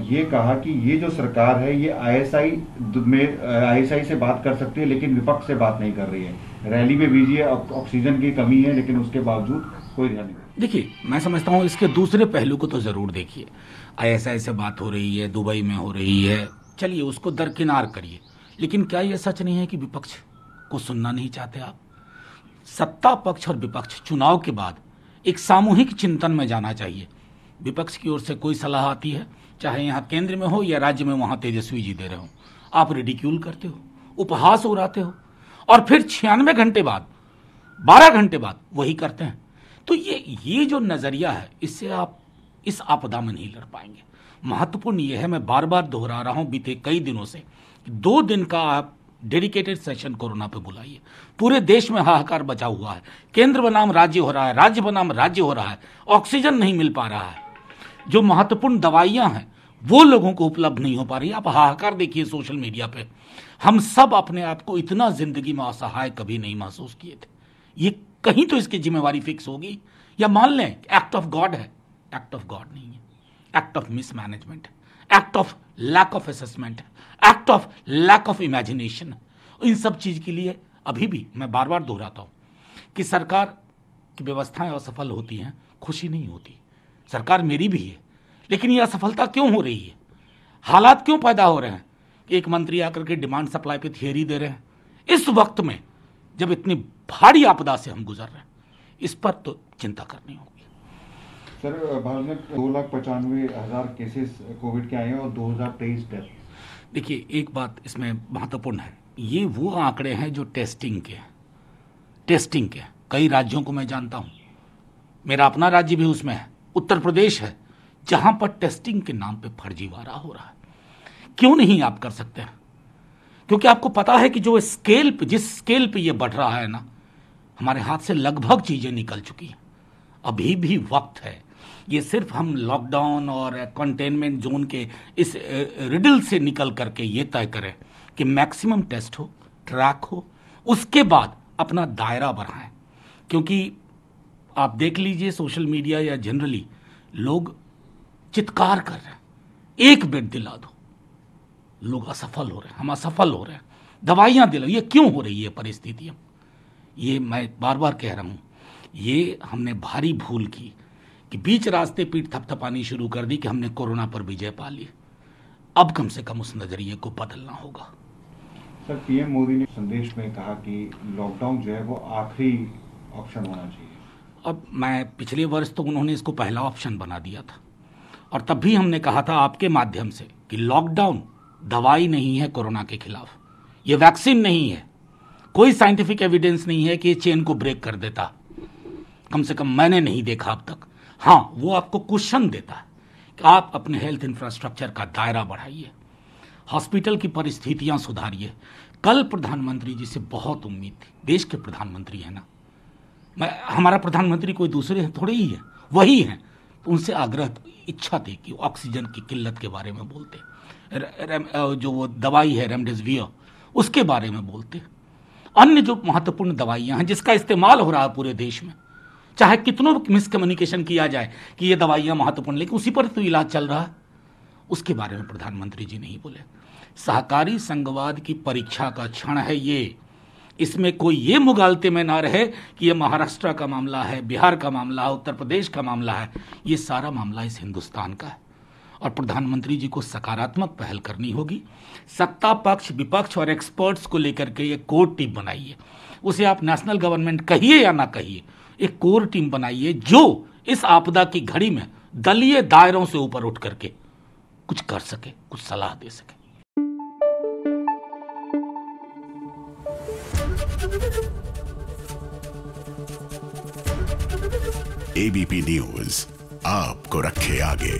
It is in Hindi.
ये कहा कि ये जो सरकार है ये आईएसआई से बात कर सकती है लेकिन विपक्ष से बात नहीं कर रही है। रैली में बीजिए, ऑक्सीजन की कमी है लेकिन उसके बावजूद कोई ध्यान नहीं। देखिए, मैं समझता हूँ इसके दूसरे पहलू को तो जरूर देखिए। आईएसआई से बात हो रही है, दुबई में हो रही है, चलिए उसको दरकिनार करिए, लेकिन क्या यह सच नहीं है कि विपक्ष को सुनना नहीं चाहते आप? सत्ता पक्ष और विपक्ष चुनाव के बाद एक सामूहिक चिंतन में जाना चाहिए। विपक्ष की ओर से कोई सलाह आती है, चाहे यहाँ केंद्र में हो या राज्य में, वहां तेजस्वी जी दे रहे हो, आप रिडिक्यूल करते हो, उपहास उड़ाते हो, और फिर 96 घंटे बाद, 12 घंटे बाद वही करते हैं। तो ये जो नजरिया है, इससे आप इस आपदा में नहीं लड़ पाएंगे। महत्वपूर्ण यह है, मैं बार बार दोहरा रहा हूं बीते कई दिनों से, 2 दिन का आप डेडिकेटेड सेशन कोरोना पे बुलाइए। पूरे देश में हाहाकार बचा हुआ है, केंद्र बनाम राज्य हो रहा है, राज्य बनाम राज्य हो रहा है, ऑक्सीजन नहीं मिल पा रहा है, जो महत्वपूर्ण दवाइयां हैं वो लोगों को उपलब्ध नहीं हो पा रही। आप हाहाकार देखिए सोशल मीडिया पे। हम सब अपने आप को इतना जिंदगी में असहाय कभी नहीं महसूस किए थे। ये कहीं तो इसकी जिम्मेवारी फिक्स होगी, या मान लें एक्ट ऑफ गॉड है। एक्ट ऑफ गॉड नहीं है, एक्ट ऑफ मिसमैनेजमेंट है, act of lack of assessment है, act of lack of imagination है। इन सब चीज के लिए अभी भी मैं बार बार दोहराता हूं कि सरकार की व्यवस्थाएं असफल होती हैं, खुशी नहीं होती। सरकार मेरी भी है, लेकिन यह असफलता क्यों हो रही है? हालात क्यों पैदा हो रहे हैं? एक मंत्री आकर के डिमांड सप्लाई पे थियरी दे रहे हैं इस वक्त में, जब इतनी भारी आपदा से हम गुजर रहे हैं। इस पर तो चिंता करनी होगी। सर, भारत में 2,95,000 केसेस कोविड के आए हैं और 2023 डेथ। देखिए, एक बात इसमें महत्वपूर्ण है, ये वो आंकड़े हैं जो टेस्टिंग के कई राज्यों को मैं जानता हूं, मेरा अपना राज्य भी उसमें है, उत्तर प्रदेश है, जहां पर टेस्टिंग के नाम पे फर्जीवाड़ा हो रहा है। क्यों नहीं आप कर सकते हैं? क्योंकि आपको पता है कि जिस स्केल पे ये बढ़ रहा है ना, हमारे हाथ से लगभग चीजें निकल चुकी हैं। अभी भी वक्त है। ये सिर्फ हम लॉकडाउन और कंटेनमेंट जोन के इस रिडल से निकल करके ये तय करें कि मैक्सिमम टेस्ट हो, ट्रैक हो, उसके बाद अपना दायरा बढ़ाएं। क्योंकि आप देख लीजिए सोशल मीडिया या जनरली लोग चित्कार कर रहे हैं, एक बेड दिला दो। लोग असफल हो रहे हैं, हम असफल हो रहे हैं, दवाइयां दिलाओ। ये क्यों हो रही है परिस्थितियां? ये मैं बार बार कह रहा हूं, ये हमने भारी भूल की कि बीच रास्ते पीठ थपथपानी शुरू कर दी कि हमने कोरोना पर विजय पा ली। अब कम से कम उस नजरिए को बदलना होगा। सर, पीएम मोदी ने संदेश में कहा कि लॉकडाउन जो है वो आखिरी ऑप्शन होना चाहिए। अब मैं पिछले वर्ष तो उन्होंने इसको पहला ऑप्शन बना दिया था, और तब भी हमने कहा था आपके माध्यम से कि लॉकडाउन दवाई नहीं है कोरोना के खिलाफ, ये वैक्सीन नहीं है, कोई साइंटिफिक एविडेंस नहीं है कि ये चेन को ब्रेक कर देता। कम से कम मैंने नहीं देखा अब तक। हाँ, वो आपको क्वेश्चन देता है कि आप अपने हेल्थ इंफ्रास्ट्रक्चर का दायरा बढ़ाइए, हॉस्पिटल की परिस्थितियां सुधारिए। कल प्रधानमंत्री जी से बहुत उम्मीद थी, देश के प्रधानमंत्री है ना, हमारा प्रधानमंत्री कोई दूसरे थोड़े ही है, वही हैं। उनसे आग्रह, इच्छा थी कि ऑक्सीजन की किल्लत के बारे में बोलते, जो वो दवाई है रेमडेसिविर, उसके बारे में बोलते, अन्य जो महत्वपूर्ण दवाइयां हैं जिसका इस्तेमाल हो रहा है पूरे देश में, चाहे कितनों मिसकम्युनिकेशन किया जाए कि ये दवाइयां महत्वपूर्ण, लेकिन उसी पर तो इलाज चल रहा है, उसके बारे में प्रधानमंत्री जी नहीं बोले। सहकारी संघवाद की परीक्षा का क्षण है ये। इसमें कोई ये मुगालते में ना रहे कि ये महाराष्ट्र का मामला है, बिहार का मामला है, उत्तर प्रदेश का मामला है। ये सारा मामला इस हिंदुस्तान का है, और प्रधानमंत्री जी को सकारात्मक पहल करनी होगी। सत्ता पक्ष, विपक्ष और एक्सपर्ट्स को लेकर के ये कोर टीम बनाइए। उसे आप नेशनल गवर्नमेंट कहिए या ना कहिए, एक कोर टीम बनाइए जो इस आपदा की घड़ी में दलीय दायरों से ऊपर उठ करके कुछ कर सके, कुछ सलाह दे सके। एबीपी न्यूज आपको रखे आगे।